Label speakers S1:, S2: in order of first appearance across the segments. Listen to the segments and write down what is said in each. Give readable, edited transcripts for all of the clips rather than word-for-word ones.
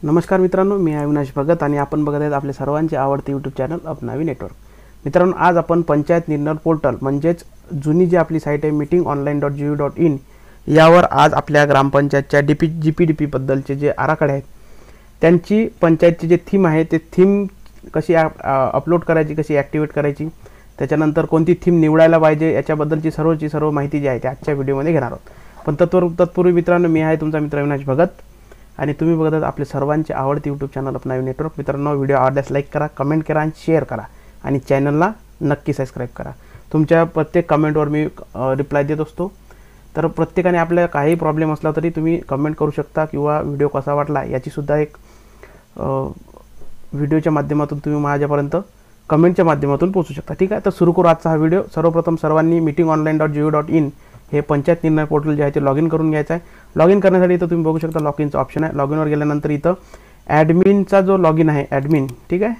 S1: नमस्कार मित्रांनो, मी अविनाश भगत आणि आपण बघत आहेत आपले सर्वांचे आवडते यूट्यूब चॅनल अपनावी नेटवर्क. मित्रांनो, आज आपण पंचायत निर्णय पोर्टल म्हणजेच जुनी जी आपली साईट आहे meetingonline.gov.in यावर आज आपल्या ग्रामपंचायतच्या GPDP बद्दलचे जे आराखडे आहेत त्यांची पंचायतची जे थीम आहे ते थीम कशी अपलोड करायची, कशी ॲक्टिवेट करायची, त्याच्यानंतर कोणती थीम निवडायला पाहिजे याच्याबद्दलची सर्व माहिती जी आहे ते आजच्या व्हिडिओमध्ये घेणार आहोत. पण तत्पूर्वी मित्रांनो, मी आहे तुमचा मित्र अविनाश भगत आणि तुम्ही बघत आहात आपले सर्वांचे आवडते यूट्यूब चॅनल अपनावी नेटवर्क. मित्रांनो, व्हिडिओ आवडल्यास लाईक करा, कमेंट करा आणि शेअर करा आणि चॅनलला नक्की सबस्क्राईब करा. तुमच्या प्रत्येक कमेंटवर मी रिप्लाय देत असतो. तर प्रत्येकाने आपल्या काही प्रॉब्लेम असला तरी तुम्ही कमेंट करू शकता किंवा व्हिडिओ कसा वाटला याचीसुद्धा एक व्हिडिओच्या माध्यमातून तुम्ही माझ्यापर्यंत कमेंटच्या माध्यमातून पोहोचू शकता. ठीक आहे, तर सुरू करू आजचा हा व्हिडिओ. सर्वप्रथम सर्वांनी meetingonline.gov.in हे पंचायत निर्णय पोर्टल जे आहे ते लॉग इन करून घ्यायचं आहे. लॉग इन करण्यासाठी इथं तुम्ही बघू शकता लॉग इनचा ऑप्शन आहे. लॉग इनवर गेल्यानंतर इथं ॲडमिनचा जो लॉग इन आहे, ॲडमिन, ठीक आहे,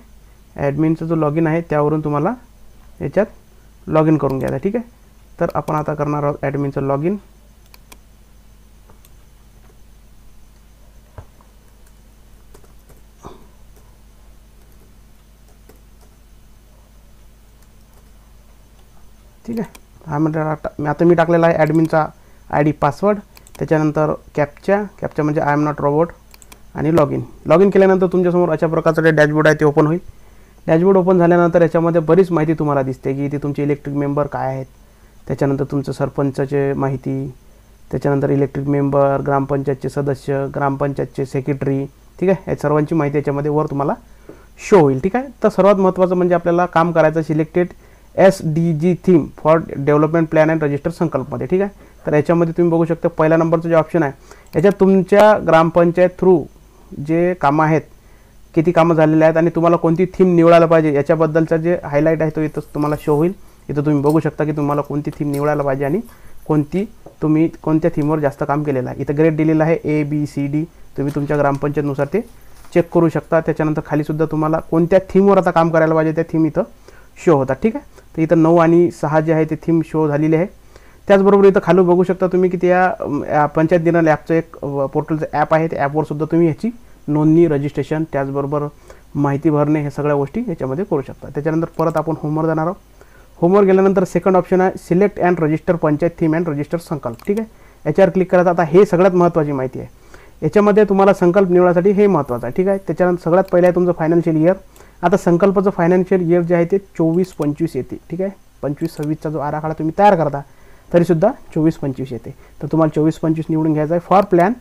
S1: ॲडमिनचा जो लॉग इन आहे त्यावरून तुम्हाला याच्यात लॉग इन करून घ्यायचं आहे. ठीक आहे, तर आपण आता करणार आहोत ॲडमिनचं लॉग इन. ठीक आहे, हा म्हणजे आता मी टाकलेला आहे ॲडमिनचा ID पासवर्ड, त्याच्यानंतर कॅप्चा म्हणजे आय एम नॉट रोबोट आणि लॉग इन केल्यानंतर तुमच्यासमोर अशा प्रकारचं जे डॅशबोर्ड आहे ते ओपन होईल. डॅशबोर्ड ओपन झाल्यानंतर याच्यामध्ये बरीच माहिती तुम्हाला दिसते की इथे तुमचे इलेक्ट्रिक मेंबर काय आहेत, त्याच्यानंतर तुमचं सरपंचाचे माहिती, त्याच्यानंतर इलेक्ट्रिक मेंबर, ग्रामपंचायतचे सदस्य, ग्रामपंचायतचे सेक्रेटरी, ठीक आहे, या सर्वांची माहिती याच्यामध्ये वर तुम्हाला शो होईल. ठीक आहे, तर सर्वात महत्त्वाचं म्हणजे आपल्याला काम करायचं selected SDG theme for development plan and register संकल्पमध्ये. ठीक आहे, तर याच्यामध्ये तुम्ही बघू शकता पहिल्या नंबरचं जे ऑप्शन आहे याच्यात तुमच्या ग्रामपंचायत थ्रू जे कामं आहेत, किती कामं झालेले आहेत आणि तुम्हाला कोणती थीम निवडायला पाहिजे याच्याबद्दलचा जे हायलाईट आहे तो इथं तुम्हाला शो होईल. इथं तुम्ही बघू शकता की तुम्हाला कोणती थीम निवडायला पाहिजे आणि तुम्ही कोणत्या थीमवर जास्त काम केलेलं आहे. इथं ग्रेड दिलेलं आहे ABCD. तुम्ही तुमच्या ग्रामपंचायतनुसार ते चेक करू शकता. त्याच्यानंतर खालीसुद्धा तुम्हाला कोणत्या थीमवर आता काम करायला पाहिजे त्या थीम इथं शो होतात. ठीक आहे, तर इथं 9 आणि 6 जे आहे ते थीम शो झालेले आहे. त्याचबरोबर इथं खाली बघू शकता तुम्ही की त्या पंचायत निर्णय ॲपचं एक पोर्टलचं ॲप आहे. त्या ॲपवर सुद्धा तुम्ही ह्याची नोंदणी, रजिस्ट्रेशन, त्याचबरोबर माहिती भरणे हे सगळ्या गोष्टी याच्यामध्ये करू शकता. त्याच्यानंतर परत आपण होमवर जाणार आहोत. होमवर गेल्यानंतर सेकंड ऑप्शन आहे select and register panchayat theme and register संकल्प. ठीक आहे, याच्यावर क्लिक करायचं. आता हे सगळ्यात महत्त्वाची माहिती आहे. याच्यामध्ये तुम्हाला संकल्प निवडण्यासाठी हे महत्त्वाचं आहे. ठीक आहे, त्याच्यानंतर सगळ्यात पहिलं आहे तुमचं फायनान्शियल इयर. आता संकल्पाचं फायनान्शियल इयर जे आहे ते 24-25 येते. ठीक आहे, 25-26चा जो आराखडा तुम्ही तयार करता तरीसुद्धा 24-25 येते. तर तुम्हाला 24-25 निवडून घ्यायचा आहे. For plan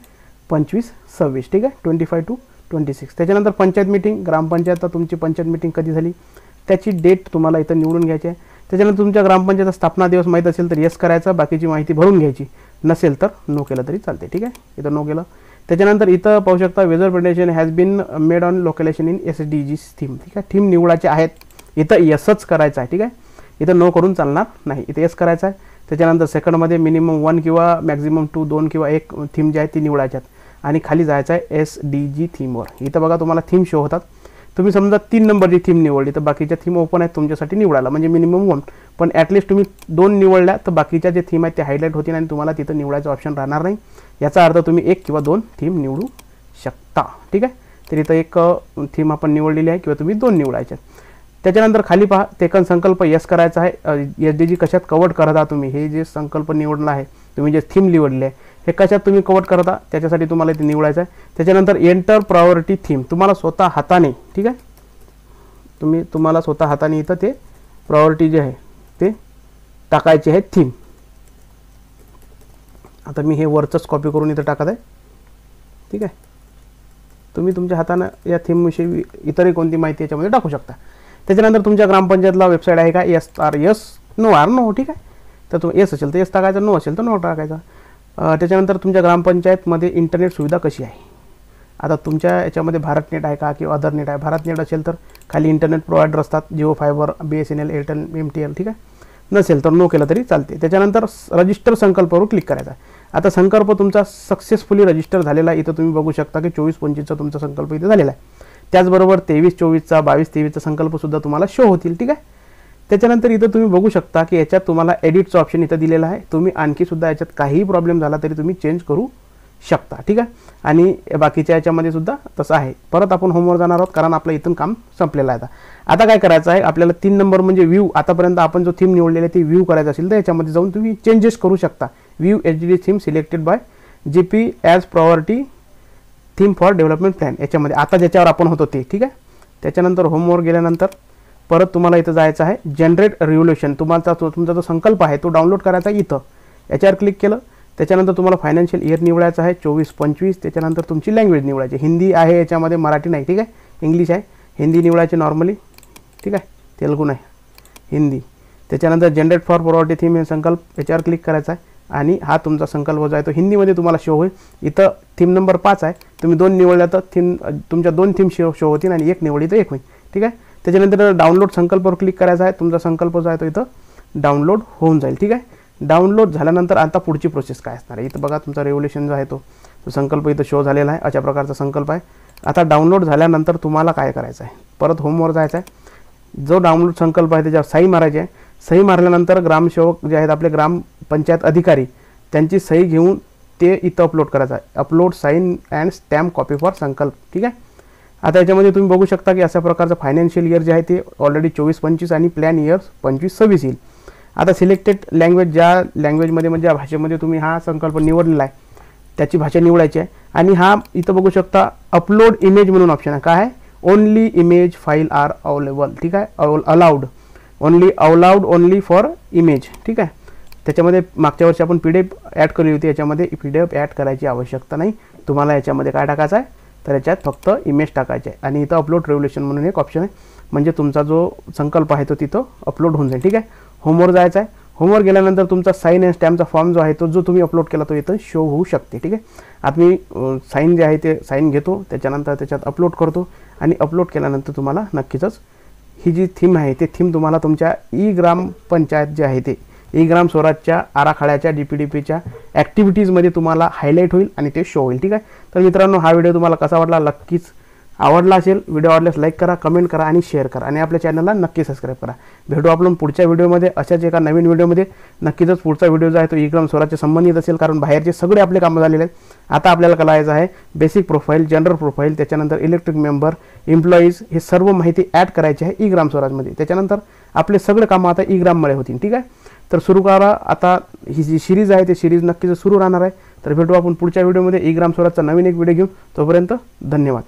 S1: 25-26. ठीक आहे, 25 to 26. त्याच्यानंतर पंचायत मीटिंग, ग्रामपंचायत तुमची पंचायत मीटिंग कधी झाली त्याची डेट तुम्हाला इथं निवडून घ्यायची आहे. त्याच्यानंतर तुमच्या ग्रामपंचायतचा स्थापना दिवस माहीत असेल तर येस करायचा, बाकीची माहिती भरून घ्यायची, नसेल तर नो केलं तरी चालते. ठीक आहे, इथं नो केलं. त्याच्यानंतर इथं पाहू शकता whether presentation has been made on localisation in SDG theme. ठीक आहे, थीम निवडायचे आहेत, इथं यसच करायचं आहे. ठीक आहे, इथं नो करून चालणार नाही, इथं यस करायचं आहे. त्याच्यानंतर सेकंडमध्ये मिनिमम 1 किंवा मॅक्झिमम 2 किंवा 1 थीम जे आहे ती निवडायच्यात आणि खाली जायचं आहे SDG थीमवर. इथं बघा तुम्हाला थीम शो होतात. तुम्ही समजा 3 नंबरची थीम निवडली तर बाकीच्या थीम ओपन आहेत तुमच्यासाठी निवडायला, म्हणजे मिनिमम 1. पण ॲटलिस्ट तुम्ही 2 निवडल्या तर बाकीच्या जे थीम आहेत ते हायलाईट होतील आणि तुम्हाला तिथं निवडायचं ऑप्शन राहणार नाही. याचा अर्थ तुम्ही 1 किंवा 2 थीम निवडू शकता. ठीक आहे, तर इथं एक थीम आपण निवडलेली आहे किंवा तुम्ही 2 निवडायच्या. त्याच्यानंतर खाली पहा तेकन संकल्प यस करायचा आहे. SDG कशात कव्हर करता तुम्ही, हे जे संकल्प निवडला आहे, तुम्ही जे थीम निवडले आहे हे कशात तुम्ही कव्हर करता त्याच्यासाठी तुम्हाला इथे निवडायचं आहे. त्याच्यानंतर एंटर प्रायोरिटी थीम तुम्हाला स्वतः हाताने, ठीक आहे, तुम्हाला स्वतः हाताने इथं ते प्रायोरिटी जे आहे ते टाकायचे आहे थीम. आता मी हे वरचंच कॉपी करून इथं टाकत आहे. ठीक आहे, तुम्ही तुमच्या हातानं या थीमविषयी इतरही कोणती माहिती याच्यामध्ये टाकू शकता. त्याच्यानंतर तुमच्या ग्रामपंचायतला वेबसाईट आहे का, yes or yes, no or no. ठीक आहे, तर तुम्ही यस असेल तर यस टाकायचं, नो असेल तर नो टाकायचा. त्याच्यानंतर तुमच्या ग्रामपंचायतमध्ये इंटरनेट सुविधा कशी आहे. आता तुमच्या याच्यामध्ये भारत नेट आहे का किंवा अदर नेट आहे. भारत नेट असेल तर खाली इंटरनेट प्रोव्हायडर असतात, Jio fibre, BSNL, Airtel, MTL. ठीक आहे, नसेल तर नो केलं तरी चालते. त्याच्यानंतर रजिस्टर संकल्पवर क्लिक करायचा. आता संकल्प तुमचा सक्सेसफुली रजिस्टर झालेला आहे. इथं तुम्ही बघू शकता की 24-25चा तुमचा संकल्प इथं झालेला आहे. त्याचबरोबर 23-24चा, 22-23चा संकल्पसुद्धा तुम्हाला शो होतील. ठीक आहे, त्याच्यानंतर इथं तुम्ही बघू शकता की याच्यात तुम्हाला एडिटचं ऑप्शन इथं दिलेलं आहे. तुम्ही आणखी सुद्धा याच्यात काहीही प्रॉब्लेम झाला तरी तुम्ही चेंज करू शकता. ठीक आहे, आणि बाकीच्या याच्यामध्ये सुद्धा तसं आहे. परत आपण होमवर जाणार आहोत कारण आपलं इथून काम संपलेलं आहे. आता काय करायचं आहे आपल्याला 3 नंबर म्हणजे व्ह्यू. आतापर्यंत आपण जो थीम निवडलेला आहे ते व्ह्यू करायचं असेल तर याच्यामध्ये जाऊन तुम्ही चेंजेस करू शकता. View HD theme selected by GP as priority theme for development plan याच्यामध्ये आता ज्याच्यावर आपण होतो ते. ठीक आहे. त्याच्यानंतर होमवर गेल्यानंतर परत तुम्हाला इथं जायचं आहे जनरेट रिव्होल्युशन. तुमचा जो संकल्प आहे तो डाउनलोड करायचा आहे इथं. याच्यावर क्लिक केलं त्याच्यानंतर तुम्हाला फायनान्शियल इयर निवडायचं आहे 24-25. त्याच्यानंतर तुमची लँग्वेज निवडायची. हिंदी आहे याच्यामध्ये, मराठी नाही. ठीक आहे. इंग्लिश आहे. हिंदी निवडायचे नॉर्मली. ठीक आहे. तेलुगू नाही, हिंदी. त्याच्यानंतर जनरेट फॉर प्रायोरिटी थीम हे संकल्प याच्यावर क्लिक करायचा आहे आणि हा तुमचा संकल्प जो आहे तो हिंदीमध्ये तुम्हाला शो होईल. इथं थीम नंबर 5 आहे. तुम्ही 2 निवडल्या तर तुमच्या 2 थीम शो होतील आणि 1 निवडली तर 1 होईल. ठीक आहे. त्याच्यानंतर डाउनलोड संकल्पावर क्लिक करायचा आहे. तुमचा संकल्प जो आहे तो इथं डाउनलोड होऊन जाईल. ठीक आहे. डाउनलोड झाल्यानंतर आता पुढची प्रोसेस काय असणार आहे. इथं बघा तुमचा रेव्होल्युशन जो आहे तो संकल्प इथं शो झालेला आहे. अशा प्रकारचा संकल्प आहे. आता डाउनलोड झाल्यानंतर तुम्हाला काय करायचं आहे, परत होमवर जायचं आहे. जो डाउनलोड संकल्प आहे त्याच्यावर सही मारायची आहे. सही मारल्यानंतर ग्रामसेवक जे आहेत आपले ग्रामपंचायत अधिकारी त्यांची सही घेऊन ते इथं अपलोड करायचं आहे. Upload sign and stamp copy for Sankalp. ठीक आहे. आता याच्यामध्ये तुम्ही बघू शकता की अशा प्रकारचं फायनान्शियल इयर जे आहे ते ऑलरेडी 24-25 आणि प्लॅन इयर 25-26 येईल. आता सिलेक्टेड लँग्वेज ज्या लँग्वेजमध्ये म्हणजे ज्या भाषेमध्ये तुम्ही हा संकल्प निवडलेला आहे त्याची भाषा निवडायची आहे. आणि हा इथं बघू शकता अपलोड इमेज म्हणून ऑप्शन आहे. काय आहे, only image file are available. ठीक आहे. Allowed only for image. ठीक आहे. त्याच्यामध्ये मागच्या वर्षी आपण PDF ॲड केली होती. याच्यामध्ये PDF ॲड करायची आवश्यकता नाही. तुम्हाला याच्यामध्ये काय टाकायचं आहे तर याच्यात फक्त इमेज टाकायचे आहे. आणि इथं अपलोड रेव्होल्युशन म्हणून एक ऑप्शन आहे. म्हणजे तुमचा जो संकल्प आहे तो तिथं अपलोड होऊन जाईल. ठीक आहे. होमवर जायचं आहे. होमवर गेल्यानंतर तुमचा साईन अँड स्टॅम्पचा फॉर्म जो आहे तो जो तुम्ही अपलोड केला तो इथं शो होऊ शकते. ठीक आहे. आता मी साईन जे आहे ते साईन घेतो. त्याच्यानंतर त्याच्यात अपलोड करतो आणि अपलोड केल्यानंतर तुम्हाला नक्कीच ही जी थीम आहे ते थीम तुम्हाला तुमच्या ग्रामपंचायत जे आहे ते ग्राम स्वराजच्या आराखड्याच्या DPDPच्या ॲक्टिव्हिटीजमध्ये तुम्हाला हायलाईट होईल आणि ते शो होईल. ठीक आहे. तर मित्रांनो हा व्हिडिओ तुम्हाला कसा वाटला, नक्कीच आवडला असेल. व्हिडिओ आवडल्यास लाईक करा, कमेंट करा आणि शेअर करा आणि आपल्या चॅनलला नक्की सबस्क्राईब करा. भेटू आपण पुढच्या व्हिडिओमध्ये अशाच एका नवीन व्हिडिओमध्ये. नक्कीच पुढचा व्हिडिओ जो आहे तो ग्राम स्वराजच्या संबंधित असेल कारण बाहेरचे सगळे आपले कामं झालेले आहेत. आता आपल्याला करायचं आहे बेसिक प्रोफाईल, जनरल प्रोफाईल, त्याच्यानंतर इलेक्ट्रिक मेंबर, एम्प्लॉईज हे सर्व माहिती ॲड करायची आहे ग्राम स्वराजमध्ये. त्याच्यानंतर आपले सगळे कामं आता ग्राममध्ये होतील. ठीक आहे. तर सुरू करा. आता ही जी सिरीज आहे ते सिरीज नक्कीच सुरू राहणार आहे. तर भेटू आपण पुढच्या व्हिडिओमध्ये ग्राम स्वराजचा नवीन एक व्हिडिओ घेऊन. तोपर्यंत धन्यवाद.